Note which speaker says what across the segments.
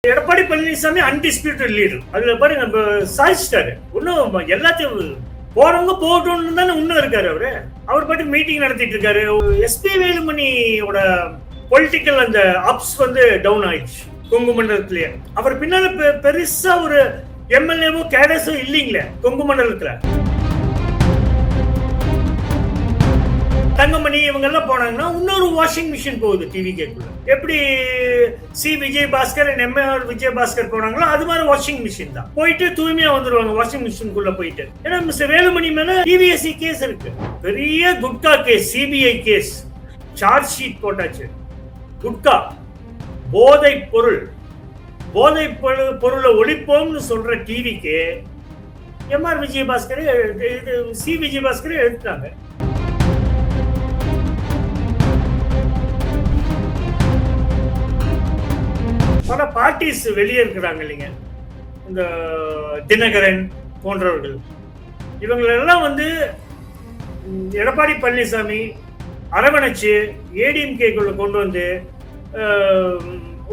Speaker 1: Edappadi Palaniswami undisputed leader. அதுல பாருங்க நம்ம சாதிச்சிட்டாரு. இன்னும் எல்லாத்தையும் போறவங்க போகட்டும்னு தானே இன்னும் இருக்காரு அவரு. அவர் பாட்டு மீட்டிங் நடத்திட்டு இருக்காரு. எஸ்பி வேலுமணியோட பொலிட்டிக்கல் அந்த அப்ஸ் டவுன் ஆயிடுச்சு கொங்கு மண்டலத்திலேயே. அவர் பின்னால பெருசா ஒரு எம்எல்ஏவோ கேடஸோ இல்லீங்களே கொங்கு மண்டலத்துல. தங்கமணி இவங்க எல்லாம் போனாங்கன்னா இன்னொரு வாஷிங் மிஷின் போகுது டிவி கேக்குள்ள. எப்படி சி விஜயபாஸ்கர் எம்ஏஆர் விஜயபாஸ்கர் போனாங்களோ அது மாதிரி வாஷிங் மிஷின் தான். போயிட்டு தூய்மையா வந்துருவாங்க வாஷிங் மிஷின்குள்ள போயிட்டு. ஏன்னா மிஸ்டர் வேலுமணி மேல டிவிஎஸ்சி கேஸ் இருக்கு, பெரிய gutka case, CBI case, charge sheet போட்டாச்சு. குட்கா போதை பொருளை ஒழிப்போம்னு சொல்ற டிவிக்கு எம்ஆர் விஜயபாஸ்கர் சி விஜயபாஸ்கர் எடுத்துட்டாங்க. பல பார்ட்டிஸ் வெளியே இருக்கிறாங்க இல்லைங்க, இந்த தினகரன் போன்றவர்கள். இவங்களெல்லாம் எடப்பாடி பழனிசாமி அரவணைச்சு ஏடிஎம்கேக்குள்ள கொண்டு வந்து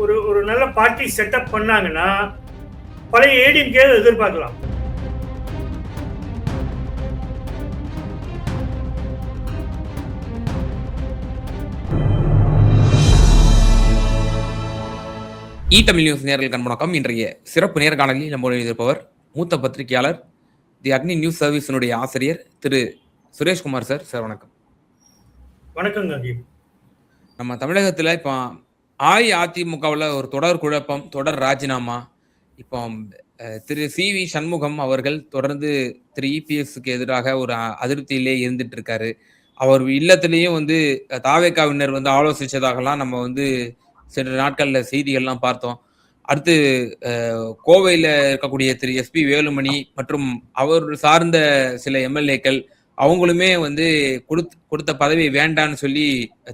Speaker 1: ஒரு நல்ல பார்ட்டி செட்டப் பண்ணாங்கன்னா பழைய ஏடிஎம்கே எதிர்பார்க்கலாம்.
Speaker 2: தமிழ் நியூஸ் நேயர்களுக்கு வணக்கம். இன்றைய சிறப்பு நேர்காணலில் நம்ம எழுதியிருப்பவர் மூத்த பத்திரிகையாளர், தி அக்னி நியூஸ் சர்வீஸினுடைய ஆசிரியர் திரு சுரேஷ்குமார் சார். சார் வணக்கம்.
Speaker 1: வணக்கங்க.
Speaker 2: நம்ம தமிழகத்தில் இப்போ அஇஅதிமுகவில் ஒரு தொடர் குழப்பம், தொடர் ராஜினாமா. இப்போ திரு சி.வி. சண்முகம் அவர்கள் தொடர்ந்து திரு இபிஎஸ்க்கு எதிராக ஒரு அதிருப்தியிலே இருந்துட்டு இருக்காரு. அவர் இல்லத்திலையும் தாவேகாவினர் ஆலோசிச்சதாகலாம் நம்ம சில நாட்களில் செய்திகள்லாம் பார்த்தோம். அடுத்து கோவையில் இருக்கக்கூடிய திரு எஸ்பி வேலுமணி மற்றும் அவர் சார்ந்த சில எம்எல்ஏக்கள் அவங்களுமே கொடுத்த பதவி வேண்டான்னு சொல்லி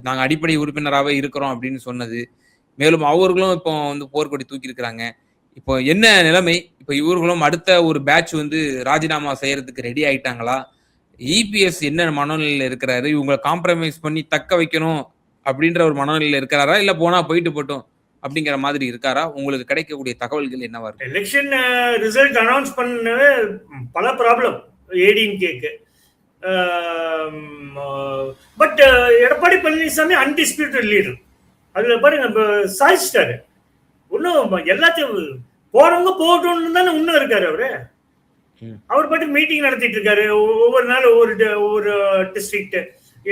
Speaker 2: நாங்கள் அடிப்படை உறுப்பினராகவே இருக்கிறோம் அப்படின்னு சொன்னது. மேலும் அவர்களும் இப்போ போர்க்கொடி தூக்கி இருக்கிறாங்க. இப்போ என்ன நிலைமை? இப்போ இவர்களும் அடுத்த ஒரு பேட்ச் ராஜினாமா செய்யறதுக்கு ரெடி ஆயிட்டாங்களா? இபிஎஸ் என்ன மனநிலையில் இருக்கிறாரு? இவங்களை காம்ப்ரமைஸ் பண்ணி தக்க வைக்கணும் அப்படின்ற ஒரு மனநிலையில் இருக்கிறாரா, இல்ல போனா போயிட்டு போட்டோம் அப்படிங்கிற மாதிரி இருக்காரா? உங்களுக்கு கிடைக்கக்கூடிய தகவல்கள் என்னவா இருக்கு?
Speaker 1: எலெக்ஷன் ரிசல்ட் அனௌன்ஸ் பண்ணவே பல ப்ராப்ளம் ஏடிஎம்கேக்கு. But Edappadi Palaniswami undisputed leader. அதுல பாருங்க நம்ம சாதிச்சிட்டாரு. இன்னும் எல்லாத்தையும் போறவங்க போகட்டும்னு தானே இன்னும் இருக்காரு அவரு. அவர் பாட்டு மீட்டிங் நடத்திட்டு இருக்காரு. ஒவ்வொரு நாள் ஒவ்வொரு டிஸ்ட்ரிக்ட்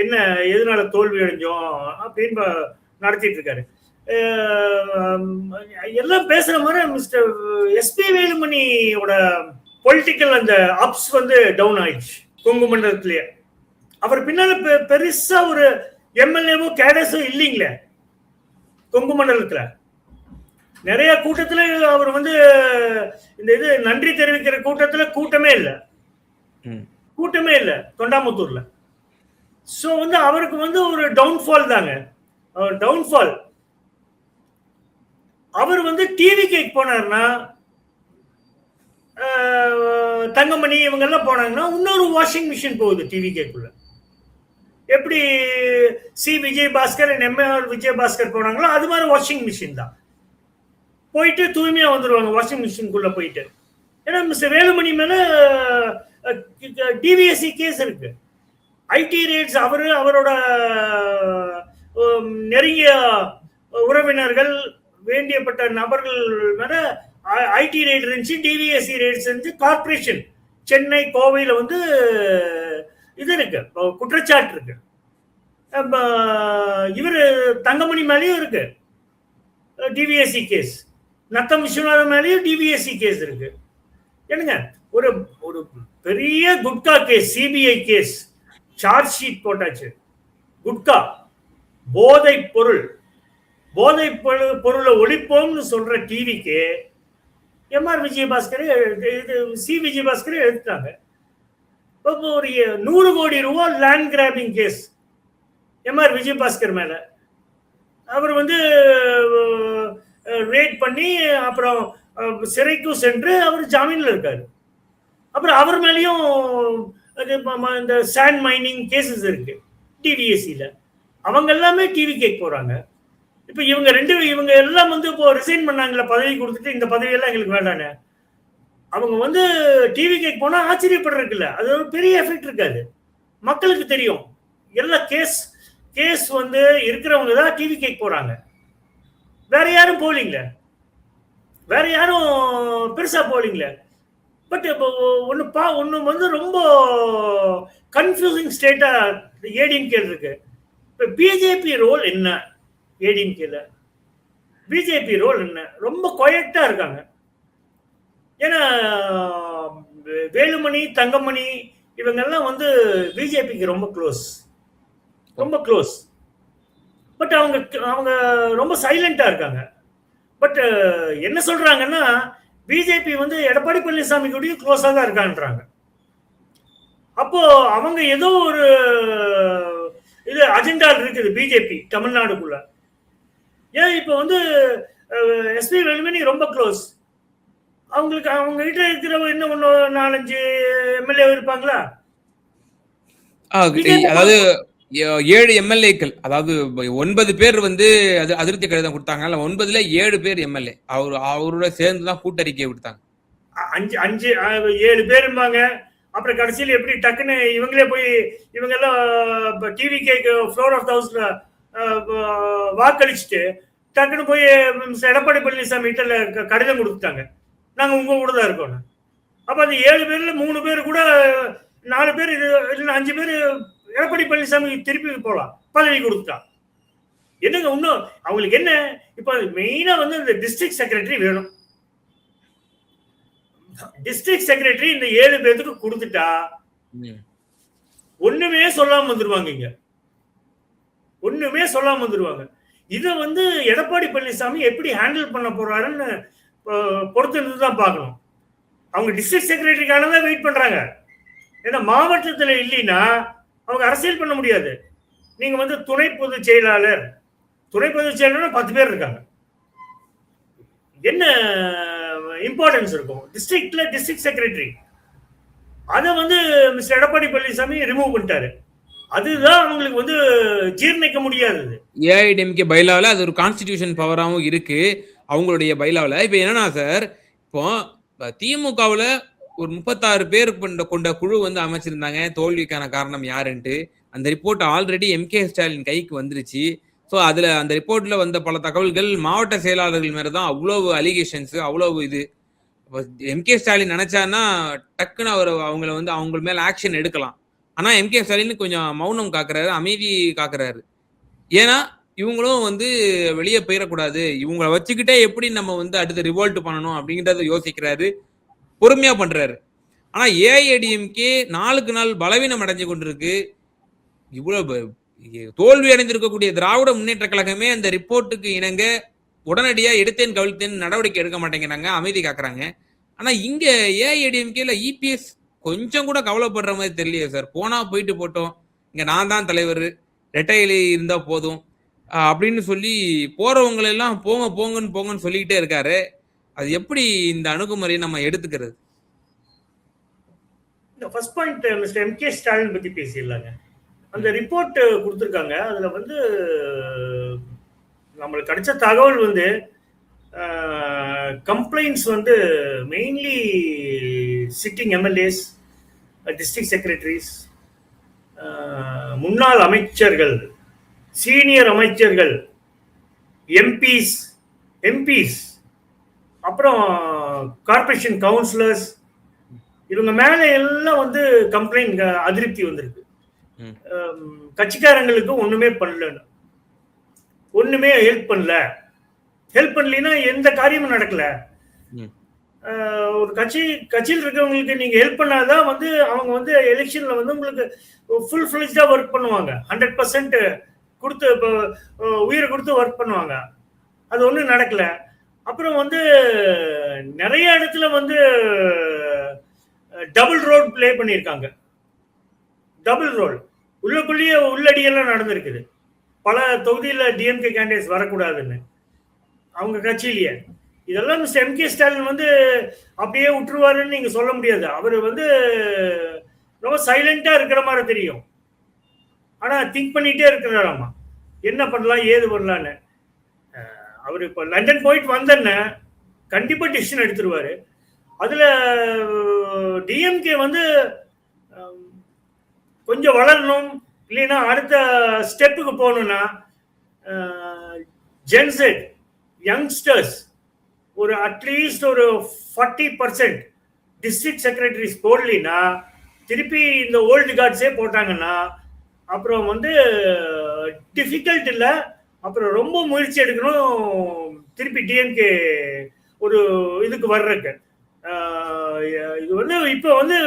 Speaker 1: என்ன எதனால தோல்வி அடைஞ்சோம் அப்படின்னு நடத்திட்டு இருக்காரு. எல்லாம் பேசுற மாதிரி மிஸ்டர் எஸ்பி வேலுமணியோட பொலிட்டிக்கல் அந்த அப்ஸ் டவுன் ஆயிடுச்சு கொங்கு மண்டலத்திலேயே. அவர் பின்னால பெருசா ஒரு எம்எல்ஏவோ கேடஸோ இல்லீங்களே கொங்கு மண்டலத்துல. நிறைய கூட்டத்துல அவர் இந்த இது நன்றி தெரிவிக்கிற கூட்டமே இல்லை தொண்டாமுத்தூர்ல. ஸோ அவருக்கு ஒரு டவுன்ஃபால் தாங்க. டவுன்ஃபால். அவர் டிவி கேக் போனார்னா, தங்கமணி இவங்க எல்லாம் போனாங்கன்னா இன்னொரு வாஷிங் மிஷின் போகுது டிவி கேக்குள்ள. எப்படி சி விஜயபாஸ்கர் எம்ஏஆர் விஜயபாஸ்கர் போனாங்களோ அது மாதிரி வாஷிங் மிஷின் தான். போயிட்டு தூய்மையா வந்துருவாங்க வாஷிங் மிஷின்குள்ள போயிட்டு. ஏன்னா மிஸ்டர் வேலுமணி மேல டிவிஎஸ்சி கேஸ் இருக்கு, ஐடி ரேட்ஸ். அவரோட நெருங்கிய உறவினர்கள், வேண்டியப்பட்ட நபர்கள் மேல ஐடி ரேட் இருந்துச்சு, டிவிஎஸ்சி ரேட்ஸ் இருந்து கார்பரேஷன் சென்னை கோவையில் இது இருக்கு, குற்றச்சாட்டு இருக்கு. இவர் தங்கமணி மேலேயும் இருக்கு டிவிஎஸ்சி கேஸ், நத்தம் விஸ்வநாதன் மேலேயும் டிவிஎஸ்சி கேஸ் இருக்கு. என்னங்க ஒரு ஒரு பெரிய gutka case, CBI case, charge sheet போட்டாச்சு. குட்கா போதை பொருளை ஒழிப்போம்னு சொல்ற டிவிக்கு எம்ஆர் விஜயபாஸ்கர் சி விஜயபாஸ்கர் எடுத்துட்டாங்க. இப்போ ஒரு 100 கோடி ரூபாய் land grabbing case MR Vijayabaskar மேல. அவர் ரேட் பண்ணி அப்புறம் சிறைக்கும் சென்று அவர் ஜாமீன்ல இருக்காரு. அப்புறம் அவர் மேலேயும் இந்த சாண்ட் மைனிங் கேசஸ் இருக்கு டிவிஎஸ்சியில். அவங்க எல்லாமே டிவி கேக் போறாங்க. இப்ப இவங்க எல்லாம் வந்து இப்போ ரிசைன் பண்ணாங்கல்ல, பதவி கொடுத்துட்டு இந்த பதவியெல்லாம் எங்களுக்கு வேண்டானே. அவங்க வந்து டிவி கேக் போனா ஆச்சரியப்படுறதுக்கு அது ஒரு பெரிய எஃபெக்ட் இருக்காது. மக்களுக்கு தெரியும். எல்லா கேஸ் வந்து இருக்கிறவங்க தான் டிவி கேக் போறாங்க. வேற யாரும் போலீங்களே, வேற யாரும் பெருசா போலீங்களே. பட் இப்போ ஒன்னு வந்து ரொம்ப கன்ஃபியூசிங் ஸ்டேட்டா ஏடிஎம்கே இருக்கு. இப்ப பிஜேபி ரோல் என்ன? ஏடிஎம்கேல பிஜேபி ரோல் என்ன? ரொம்ப குவைட்டா இருக்காங்க. ஏன்னா வேலுமணி, தங்கமணி இவங்கெல்லாம் வந்து பிஜேபிக்கு ரொம்ப க்ளோஸ். பட் அவங்க ரொம்ப சைலண்டா இருக்காங்க. பட் என்ன சொல்றாங்கன்னா, பிஜேபி வந்து எடப்பாடி பழனிசாமி கூட க்ளோஸா தான் இருக்கான்றாங்க. அப்போ அவங்க ஏதோ ஒரு இது அஜெண்டா இருக்குது பிஜேபி தமிழ்நாடுக்குள்ள. ஏன் இப்ப வந்து எஸ்பி வேலுமணி ரொம்ப க்ளோஸ். அவங்க கிட்ட இருக்கிறவங்க என்ன ஒண்ணு 4-5 எம்எல்ஏ இருப்பாங்களா?
Speaker 2: அதாவது 7 எம்எல்ஏக்கள், அதாவது 9 பேர் வந்து அதிருப்தி கடிதம் கொடுத்தாங்க. 9ல 7 பேர் எம்எல்ஏ அவரோட சேர்ந்துதான் கூட்டறிக்கை கொடுத்தாங்க.
Speaker 1: 7 பேர் இருப்பாங்க. அப்புறம் கடைசியில் எப்படி டக்குன்னு இவங்களே போய் இவங்க எல்லாம் டிவி கேக் ஃப்ளோர் ஆஃப் ஹவுஸ்ல வாக்களிச்சுட்டு டக்குன்னு போய் எடப்பாடி பழனிசாமி கிட்ட கடிதம் கொடுத்துட்டாங்க, நாங்க உங்க கூட தான் இருக்கோம். அப்ப அந்த 7 பேர்ல 3 பேர் கூட 4 பேர் இல்ல 5 பேர் எடப்பாடி பழனிசாமி திருப்பி போலாம், பதவி கொடுத்துட்டான். என்னங்க இன்னும் அவங்களுக்கு என்ன? இப்ப மெயினா வந்து இந்த டிஸ்ட்ரிக்ட் செக்ரட்டரி வேணும். டிஸ்ட்ரிக்ட் செக்ரட்டரி இந்த 7 பேருக்கு கொடுத்துட்டா ஒண்ணுமே சொல்லாம வந்துருவாங்க. இத வந்து எடப்பாடி பழனிசாமி எப்படி ஹேண்டில் பண்ண போறாருன்னு பொறுத்து தான் பார்க்கணும். அவங்க டிஸ்ட்ரிக்ட் செக்ரட்டரிக்கான தான் வெயிட் பண்றாங்க. ஏன்னா மாவட்டத்தில் இல்லைன்னா அவங்க அரசியல் பண்ண முடியாது. நீங்க வந்து துணை பொதுச் செயலாளர் 10 பேர் இருக்காங்க. என்ன இம்பார்ட்டன்ஸ் இருக்கும் டிஸ்ட்ரிக்ட்ல? டிஸ்ட்ரிக்ட் செக்ரட்டரி அதை வந்து மிஸ்டர் எடப்பாடி பழனிசாமி ரிமூவ் பண்ணிட்டாரு. அதுதான் அவங்களுக்கு வந்து ஜீர்ணிக்க முடியாதது.
Speaker 2: ஏஐடிஎம்கே பைலாவில் அது ஒரு கான்ஸ்டிடியூஷன் பவராகவும் இருக்கு அவங்களுடைய பைலாவில். இப்போ என்னன்னா சார், இப்போ திமுகவில் ஒரு 36 பேர் கொண்ட குழு வந்து அமைச்சிருந்தாங்க. தோல்விக்கான காரணம் யாருன்ட்டு அந்த ரிப்போர்ட் ஆல்ரெடி எம்கே ஸ்டாலின் கைக்கு வந்துருச்சு. ஸோ அதில் அந்த ரிப்போர்ட்டில் வந்த பல தகவல்கள் மாவட்ட செயலாளர்கள் மேலே தான் அவ்வளவு அலிகேஷன்ஸ், அவ்வளவு இது. எம்கே ஸ்டாலின் நினைச்சான்னா டக்குன்னு அவங்கள வந்து அவங்க மேலே ஆக்ஷன் எடுக்கலாம். ஆனால் எம்கே ஸ்டாலின் கொஞ்சம் மௌனம் காக்குறாரு, அமைதி காக்குறாரு. ஏன்னா இவங்களும் வந்து வெளியே போயிடக்கூடாது, இவங்களை வச்சுக்கிட்டே எப்படி நம்ம வந்து அடுத்து ரிவோல்ட் பண்ணணும் அப்படிங்கிறத யோசிக்கிறாரு, பொறுமையா பண்றாரு. ஆனா ஏஐடிஎம்கே நாளுக்கு நாள் பலவீனம் அடைஞ்சு கொண்டிருக்கு. இவ்வளவு தோல்வி அடைந்திருக்கக்கூடிய திராவிட முன்னேற்ற கழகமே அந்த ரிப்போர்ட்டுக்கு இணங்க உடனடியா எடுத்தேன் கவிழ்த்தேன் நடவடிக்கை எடுக்க மாட்டேங்கிறாங்க, அமைதி காக்குறாங்க. ஆனா இங்க ஏஐடிஎம்கேல இபிஎஸ் கொஞ்சம் கூட கவலைப்படுற மாதிரி தெரியலையே சார். போனா போயிட்டு போட்டோம், இங்க நான் தான் தலைவர், ரெட்டையிலே இருந்தா போதும் அப்படின்னு சொல்லி போறவங்களை எல்லாம் போங்கன்னு சொல்லிக்கிட்டே இருக்காரு. அது எப்படி இந்த அணுகுமுறையை நம்ம எடுத்துக்கிறது?
Speaker 1: இந்த first point mister MK Stalin பத்தி பேசிடலாங்க. அந்த ரிப்போர்ட் கொடுத்துருக்காங்க. அதுல வந்து நம்மளுக்கு கிடைச்ச தகவல் வந்து கம்ப்ளைண்ட்ஸ் வந்து mainly sitting MLAs, district secretaries, முன்னாள் அமைச்சர்கள், சீனியர் அமைச்சர்கள், எம்பிஸ், அப்புறம் கார்பரேஷன் கவுன்சிலர்ஸ், இவங்க மேல எல்லாம் வந்து கம்ப்ளைண்ட், அதிருப்தி வந்திருக்கு. கட்சிக்காரங்களுக்கு ஒண்ணுமே பண்ணல, ஒண்ணுமே ஹெல்ப் பண்ணலன்னா எந்த காரியமும் நடக்கல. ஒரு கட்சியில் இருக்கவங்களுக்கு நீங்க ஹெல்ப் பண்ணாதான் வந்து அவங்க வந்து எலெக்ஷன்ல வந்து உங்களுக்கு ஃபுல் ஃபிளெஜ்டா ஒர்க் பண்ணுவாங்க, 100% கொடுத்து உயிரை கொடுத்து ஒர்க் பண்ணுவாங்க. அது ஒன்றும் நடக்கல. அப்புறம் வந்து நிறைய இடத்துல வந்து டபுள் ரோல் பிளே பண்ணியிருக்காங்க. டபுள் ரோல் உள்ளக்குள்ளேயே உள்ளடியெல்லாம் நடந்திருக்குது. பல தொகுதியில் டிஎம்கே கேண்டிடேட்ஸ் வரக்கூடாதுன்னு அவங்க கட்சியிலேயே. இதெல்லாம் மிஸ்டர் எம்கே ஸ்டாலின் வந்து அப்படியே விட்டுருவாருன்னு நீங்க சொல்ல முடியாது. அவர் வந்து ரொம்ப சைலண்டா இருக்கிற மாதிரி தெரியும், ஆனா திங்க் பண்ணிட்டே இருக்கிறாராமா என்ன பண்ணலாம் ஏது பண்ணலான்னு. அவர் இப்போ லண்டன் போயிட்டு வந்தேன்னு கண்டிப்பா டிசிஷன் எடுத்துருவாரு. அதுல டிஎம்கே வந்து கொஞ்சம் வளரணும், இல்லைன்னா அடுத்த ஸ்டெப்புக்கு போகணும்னா ஜென்செட் யங்ஸ்டர்ஸ் ஒரு அட்லீஸ்ட் ஒரு 40% டிஸ்ட்ரிக்ட் செக்ரட்டரிஸ் போடலினா திருப்பி இந்த ஓல்டு கார்ட்ஸே போட்டாங்கன்னா அப்புறம் வந்து டிஃபிகல்ட் இல்லை, அப்புறம் ரொம்ப முயற்சி எடுக்கணும் திருப்பி டிஎம்கே ஒரு இதுக்கு வர்றதுக்கு. இது வந்து இப்போ வந்து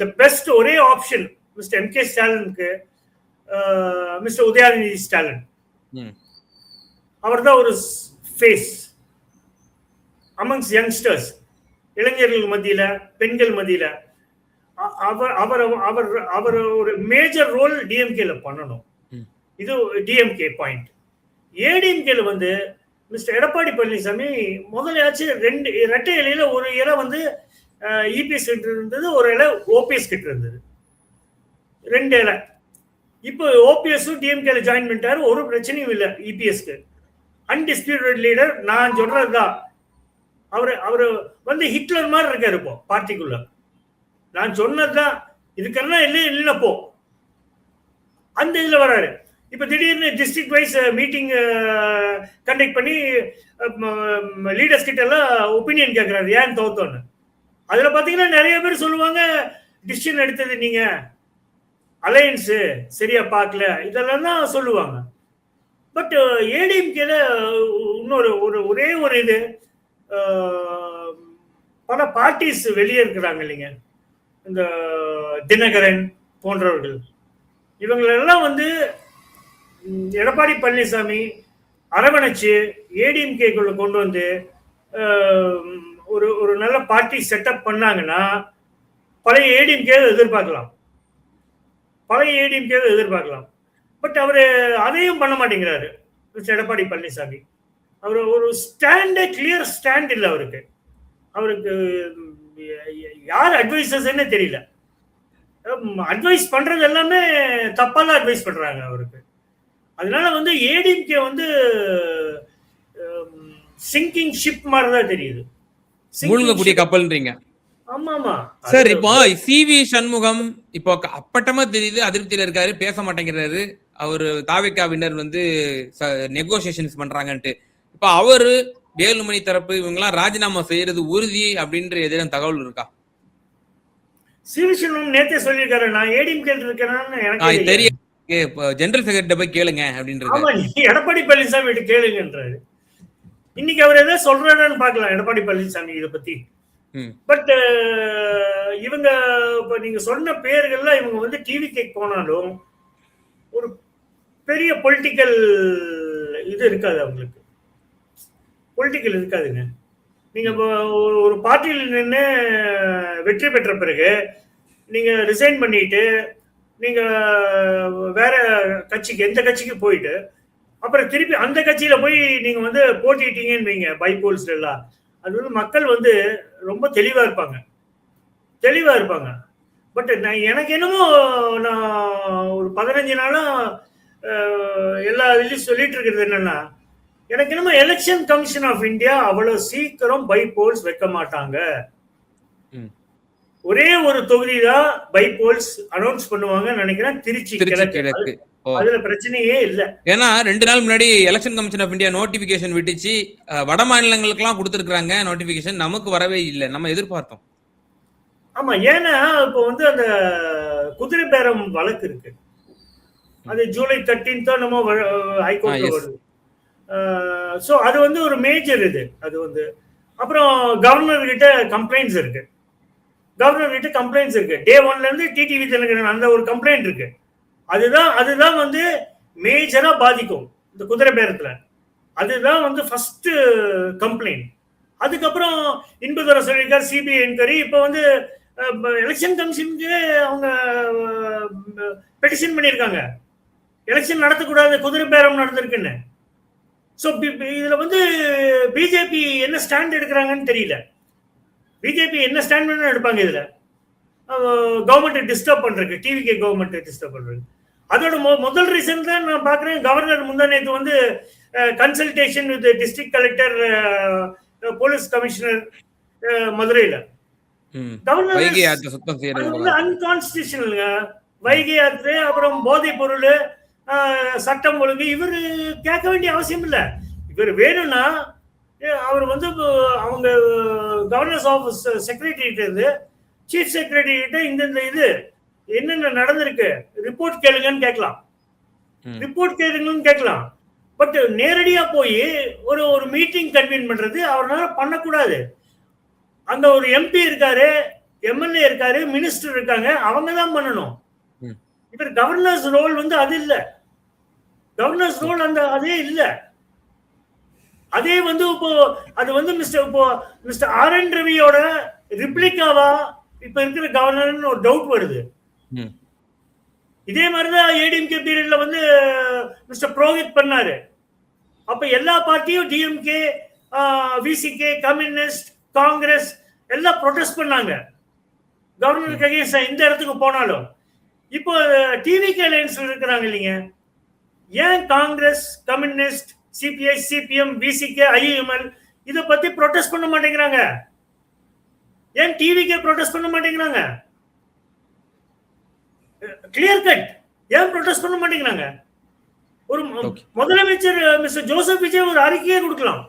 Speaker 1: த பெஸ்ட் ஒரே ஆப்ஷன் மிஸ்டர் எம்கே ஸ்டாலினுக்கு மிஸ்டர் உதயநிதி ஸ்டாலின். அவர் தான் ஒரு ஃபேஸ் அமங்ஸ் யங்ஸ்டர்ஸ், இளைஞர்கள் மத்தியில, பெண்கள் மத்தியில. அவர் அவர் அவர் அவர் ஒரு மேஜர் ரோல் டிஎம்கேல பண்ணணும். இது டிஎம்கே பாயிண்ட். ஏடிஎம்கேல வந்து மிஸ்டர் எடப்பாடி பழனிசாமி முதலையாச்சும் 2 இரட்டை இலையில ஒரு இலை வந்து இபிஎஸ் கிட்ட இருந்தது, ஒரு இலை ஓபிஎஸ் கிட்ட இருந்தது, 2 இலை. இப்போ ஓபிஎஸும் டிஎம்கேல ஜாயின் பண்ணிட்டாரு, ஒரு பிரச்சனையும் இல்லை இபிஎஸ்க்கு. Undisputed leader. நான் சொல்றதுதான், அவரு வந்து ஹிட்லர் மாதிரி இருக்காரு இப்போ பார்ட்டிக்குள்ள. நான் சொன்னதுதான், இதுக்கெல்லாம் இல்லைன்னா போ அந்த இதுல வராரு. இப்ப திடீர்னு டிஸ்ட்ரிக்ட் வைஸ் மீட்டிங் கண்டக்ட் பண்ணி லீடர்ஸ் கிட்ட எல்லாம் ஒப்பீனியன் கேட்கிறாரு, ஏன் தோத்தோன்னு. அதுல பாத்தீங்கன்னா நிறைய பேர் சொல்லுவாங்க, டிசிஷன் எடுத்தது நீங்க, அலையன்ஸ் சரியா பார்க்கல, இதெல்லாம் தான் சொல்லுவாங்க. பட் ஏடிஎம்கேல இன்னொரு ஒரே ஒரு இது, பல பார்ட்டிஸ் வெளியே இருக்கிறாங்க இல்லைங்க, இந்த தினகரன் போன்றவர்கள். இவங்களெல்லாம் வந்து எடப்பாடி பழனிசாமி அரவணைச்சு ஏடிஎம்கேக்குள்ள கொண்டு வந்து ஒரு நல்ல பார்ட்டி செட்டப் பண்ணாங்கன்னா பழைய ஏடிஎம்கே எதிர்பார்க்கலாம், பட் அவரு அதையும் பண்ண மாட்டேங்கிறாரு எடப்பாடி பழனிசாமி. அவர் ஒரு கிளியர் ஸ்டாண்ட் இல்லை அவருக்கு யார் அட்வைசர்ஸ்ன்னு தெரியல. அட்வைஸ் பண்றது எல்லாமே தப்பாலாம் அட்வைஸ் பண்றாங்க அவருக்கு. அதனால வந்து ஏடிஎம்கே வந்து சிங்கிங் ஷிப் மாதிரி தான் தெரியுது,
Speaker 2: மூழ்கக்கூடிய கப்பல்ன்றீங்க.
Speaker 1: ஆமா
Speaker 2: சார். இப்போ சிவி சண்முகம் இப்போ அப்பட்டமா தெரியுது அதிருப்தியில இருக்காரு, பேச மாட்டேங்கிறாரு. அவரு தாவேக்காவினர் வந்து நெகோசியேஷன்ஸ் பண்றாங்கன்ட்டு. இப்ப அவரு வேலுமணி தரப்பு இவங்க எல்லாம் ராஜினாமா செய்யறது உறுதி அப்படின்ற எதிரும் தகவல் இருக்கா?
Speaker 1: சிவி சண்முகம் நேத்தே சொல்லியிருக்காரு, நான் ஏடிஎம்கே இருக்கேன்னு எனக்கு
Speaker 2: தெரியும், ஜெனரல் செக்ரட்டரி போய் கேளுங்க அப்படின்றது.
Speaker 1: ஆமா, எடப்பாடி பழனிசாமி கிட்ட கேளுங்கன்றாரு. இன்னைக்கு அவர் ஏதாவது சொல்றாருன்னு பாக்கலாம் எடப்பாடி பழனிசாமி இதை பத்தி. பட் இவங்க இப்ப நீங்க சொன்ன பேர்கள்லாம் இவங்க வந்து டிவி கேக் போனாலும் ஒரு பெரிய பொலிட்டிக்கல் இது இருக்காது, அவங்களுக்கு பொலிட்டிக்கல் இருக்காதுங்க. நீங்க ஒரு பார்ட்டியில் நின்று வெற்றி பெற்ற பிறகு நீங்க ரிசைன் பண்ணிட்டு நீங்க வேற கட்சிக்கு, எந்த கட்சிக்கு போயிட்டு அப்புறம் திருப்பி அந்த கட்சியில போய் நீங்க வந்து போட்டிட்டீங்கன்னு வைங்க, பைபோல்ஸ் எல்லாம், அது வந்து மக்கள் வந்து ரொம்ப தெளிவா இருப்பாங்க. பட் எனக்கு என்னமோ நான் ஒரு 15 நாளா எல்லா இதுலயும் சொல்லிட்டு இருக்கிறது என்னன்னா, எனக்கு என்னமோ எலெக்ஷன் கமிஷன் ஆஃப் இந்தியா அவ்வளவு சீக்கிரம் பைபோல்ஸ் வைக்க மாட்டாங்க. ஒரே ஒரு தொகுதி தான் பைபோல்ஸ் அனௌன்ஸ் பண்ணுவாங்க நினைக்கிறேன், திருச்சி கிழக்கு. அதுல பிரச்சனையே இல்ல. ஏன்னா
Speaker 2: 2 நாள் முன்னாடி election commission of India notification விட்டுச்சு, வட மாநிலங்களுக்கு எல்லாம் கொடுத்திருக்காங்க நோட்டிபிகேஷன், நமக்கு வரவே இல்லை, நம்ம எதிர்பார்த்தோம்.
Speaker 1: ஆமா, ஏன்னா இப்போ வந்து அந்த குதிரை பேரம் வழக்கு இருக்கு, அது ஜூலை 13 நம்ம ஹைகோர்ட்ல வருது. சோ அது வந்து ஒரு மேஜர் இது. அது வந்து அப்புறம் கவர்னர் கிட்ட கம்ப்ளைண்ட்ஸ் இருக்கு, டே 1ல இருந்து டிடிவி தினகரன் அந்த ஒரு கம்ப்ளைண்ட் இருக்கு. அதுதான் வந்து மேஜரா பாதிக்கும் இந்த குதிரை பேரத்துல. அதுதான் வந்து ஃபர்ஸ்ட் கம்ப்ளைண்ட். அதுக்கப்புறம் இன்பதுரை சொல்லியிருக்காரு சிபிஐ என்கொயரி. இப்ப வந்து எலெக்ஷன் கமிஷனுக்கு அவங்க பெட்டிஷன் பண்ணியிருக்காங்க, எலெக்ஷன் நடத்தக்கூடாது, குதிரை பேரம் நடந்திருக்குன்னு. ஸோ இதுல வந்து பிஜேபி என்ன ஸ்டாண்ட் எடுக்கிறாங்கன்னு தெரியல. பிஜேபி என்ன ஸ்டாண்ட் எடுப்பாங்க இதுல? கவர்மெண்ட் டிஸ்டர்ப் பண்றதுக்கு, டிவிகே கவர்மெண்ட் டிஸ்டர்ப் பண்றது. அதோட முதல் ரீசன் தான் நான் பார்க்குறேன். கவர்னர் முந்தா நேற்று வந்து consultation with district collector, police commissioner மதுரையில்.
Speaker 2: வைகை ஆற்றை சுத்தம் செய்யறது
Speaker 1: அன்கான்ஸ்டியூஷனலுங்க. வைகை ஆற்று, அப்புறம் போதைப் பொருள், சட்டம் ஒழுங்கு, இவர் கேட்க வேண்டிய அவசியம் இல்லை. இவர் வேணும்னா அவர் வந்து அவங்க கவர்னர்ஸ் ஆஃபீஸ் செக்ரட்டரிகிட்ட இருந்து சீஃப் செக்ரட்டரி கிட்ட இந்த இது என்னென்ன நடந்திருக்கு ரிப்போர்ட் கேளுங்கன்னு கேட்கலாம். ரிப்போர்ட் கேளுங்கன்னு கேட்கலாம். பட் நேரடியா போய் ஒரு மீட்டிங் கன்வீன் பண்றது அவரால பண்ணக்கூடாது. அங்க ஒரு எம்பி இருக்காரு, எம்எல்ஏ இருக்காரு, மினிஸ்டர் இருக்காங்க, அவங்க தான் பண்ணணும். இவர் கவர்னர்ஸ் ரோல் வந்து அது இல்ல. கவர்னர்ஸ் ரோல் அதே இல்ல. அதே வந்து இப்போ அது வந்து மிஸ்டர் ஆர்.என். ரவியோட ரிப்ளிகாவா இப்ப இருக்கிற கவர்னர்னு ஒரு டவுட் வருது. இதே மாதிரிதான் ஏடிஎம்கே பீரியட்ல வந்து மிஸ்டர் புரோஹித் பண்ணாரு. அப்ப எல்லா பார்ட்டியும் டிஎம்கே, விசிகே, கம்யூனிஸ்ட், காங்கிரஸ் எல்லாம் ப்ரொடெஸ்ட் பண்ணாங்க கவர்னருக்கு அகேன்ஸ்டா இந்த இடத்துக்கு போனாலும். இப்போ டிவிகே அலையன்ஸ்ல இருக்கிறாங்க இல்லைங்க, ஏன் Congress, communist, CBI, CPM, VCK, IML இதை பத்தி ப்ரொடெஸ்ட் பண்ண மாட்டேங்கிறாங்க? ஏன் டிவிகே ப்ரொடெஸ்ட் பண்ண மாட்டேங்கிறாங்க? Clear cut. ஏன் ப்ரொடெஸ்ட் பண்ண மாட்டேங்கிறாங்க? ஒரு முதலமைச்சர் மிஸ்டர் ஜோசப் விஜய் ஒரு அறிக்கையே கொடுக்கலாம்.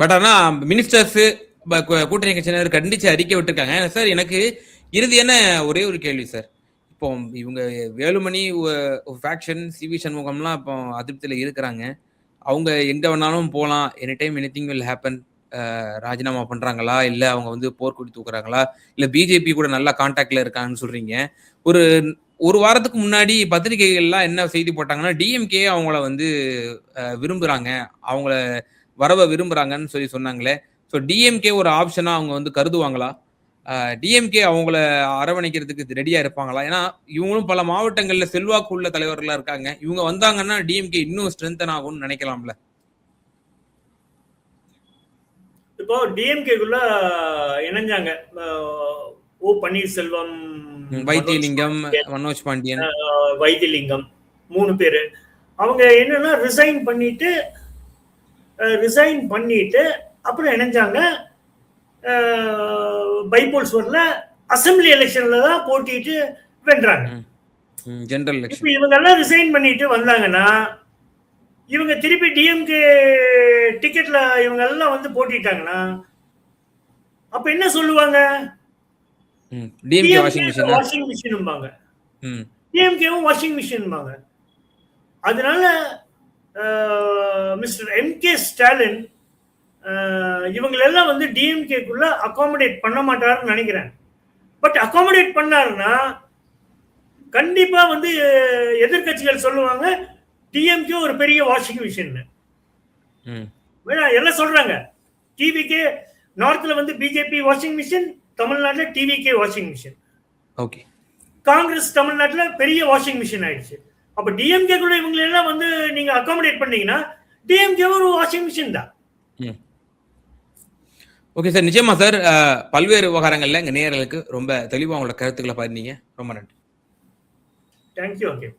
Speaker 2: பட் ஆனா மினிஸ்டர்ஸ், கூட்டணி கட்சியினர் கண்டிச்சு அறிக்கை விட்டுருக்காங்க. சார் எனக்கு இறுதியான ஒரே ஒரு கேள்வி சார். இப்போ இவங்க வேலுமணி ஃபேக்ஷன், சிவி சண்முகம்லாம் இப்போ அதிருப்தியில் இருக்கிறாங்க. அவங்க எங்க வேணாலும் போகலாம், any time anything will happen. ராஜினாமா பண்றாங்களா, இல்ல அவங்க வந்து போர்க்கொடி தூக்குறாங்களா, இல்ல பிஜேபி கூட நல்லா கான்டாக்ட்ல இருக்காங்கன்னு சொல்றீங்க. ஒரு வாரத்துக்கு முன்னாடி பத்திரிகைகள்லாம் என்ன செய்தி போட்டாங்கன்னா, டிஎம்கே அவங்கள வந்து விரும்புறாங்க, அவங்கள வரவ விரும்புறாங்கன்னு சொன்னாங்களே. ஸோ டிஎம்கே ஒரு ஆப்ஷனா அவங்க வந்து கருதுவாங்களா? டிஎம்கே அவங்கள அரவணைக்கிறதுக்கு ரெடியா இருப்பாங்களா? ஏன்னா இவங்களும் பல மாவட்டங்கள்ல செல்வாக்கு உள்ள தலைவர்களா இருக்காங்க. இவங்க வந்தாங்கன்னா டிஎம்கே இன்னும் ஸ்ட்ரென்தன் ஆகும்னு நினைக்கலாம்ல?
Speaker 1: இப்போ டிஎம்கேக்குள்ள இணைஞ்சாங்க ஓ பன்னீர்செல்வம்,
Speaker 2: வைத்தியலிங்கம், மனோஜ் பாண்டியன்,
Speaker 1: வைத்தியலிங்கம் 3 பேரு. அவங்க என்னன்னா ரிசைன் பண்ணிட்டு அப்புறம் இணைஞ்சாங்க. பைபோல்ஸ் வரல, அசம்பிளி எலெக்ஷன்ல தான் போட்டிட்டு வென்றாங்க.
Speaker 2: ஜெனரல்
Speaker 1: இப்போ இவங்க எல்லாம் ரிசைன் பண்ணிட்டு வந்தாங்கன்னா இவங்க திருப்பி டிஎம்கே டிக்கெட்ல இவங்க எல்லாம் வந்து போட்டிட்டாங்கன்னா அப்ப என்ன சொல்லுவாங்க? வாஷிங் மிஷின்பாங்க, டிஎம்கேவும் வாஷிங் மிஷின்பாங்க. அதனால மிஸ்டர் எம்.கே. ஸ்டாலின் இவங்களெல்லாம் வந்து டிஎம்கேக்குள்ள அகாமடேட் பண்ண மாட்டாருன்னு நினைக்கிறேன். பட் அகாமடேட் பண்ணாருன்னா கண்டிப்பா வந்து எதிர்கட்சிகள் சொல்லுவாங்க டிஎம்கே ஒரு பெரிய வாஷிங் மிஷின். என்ன சொல்றாங்க? டிவிகே நார்த்ல வந்து பிஜேபி வாஷிங் மிஷின், தமிழ்நாட்டுல TVK washing machine.
Speaker 2: Okay,
Speaker 1: Congress தமிழ்நாட்டுல பெரிய வாஷிங் மிஷின் ஆயிடுச்சு. அப்ப டிஎம்கேக்குள்ள இவங்க எல்லாம் வந்து நீங்க அகாமடேட் பண்ணீங்கன்னா டிஎம்கே ஒரு வாஷிங் மிஷின் தான்.
Speaker 2: ஓகே சார், நிச்சயமா சார். பல்வேறு விவகாரங்கள்ல எங்க நேயர்களுக்கு ரொம்ப தெளிவா உங்களோட கருத்துக்களை பாருங்க. ரொம்ப நன்றி.
Speaker 1: தேங்க்யூ. ஓகே.